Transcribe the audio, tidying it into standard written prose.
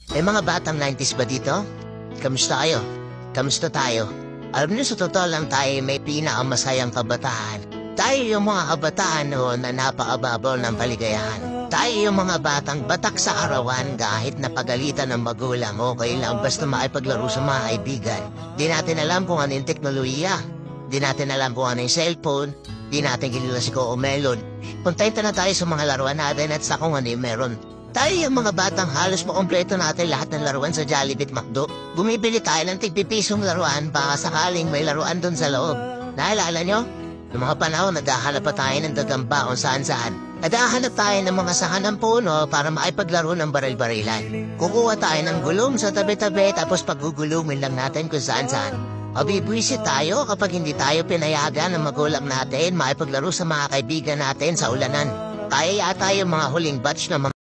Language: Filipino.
Mga batang 90s ba dito? Kamusta kayo? Kamusta tayo? Alam niyo, sa totoo lang tayo may pinakamasayang kabataan. Tayo yung mga kabataan noon na napakababaw ng paligayahan. Tayo yung mga batang batak sa arawan kahit napagalitan ng magulang, okay lang basta maipaglaro sa mga kaibigan. Di natin alam kung ano yung teknolohiya. Di natin alam kung ano yung cellphone. Di natin kilala si Coco Melon. Kontento na tayo sa mga laruan natin at sa kung ano yung meron. Tayo yung mga batang halos makompleto natin lahat ng laruan sa Jollibee at McDo. Bumibili tayo ng tig-pipisong laruan baka sakaling may laruan doon sa loob. Naalala nyo? Noong mga panahon, naghahanap pa tayo ng dagamba kung saan-saan. Naghahanap tayo ng mga sahan ng puno para maipaglaro ng baril-barilan. Kukuha tayo ng gulong sa tabi-tabi tapos pagugulungin lang natin kung saan-saan. Mabibwisit tayo kapag hindi tayo pinayagan ng magulang natin maipaglaro sa mga kaibigan natin sa ulanan. Kaya yata yung mga huling batch na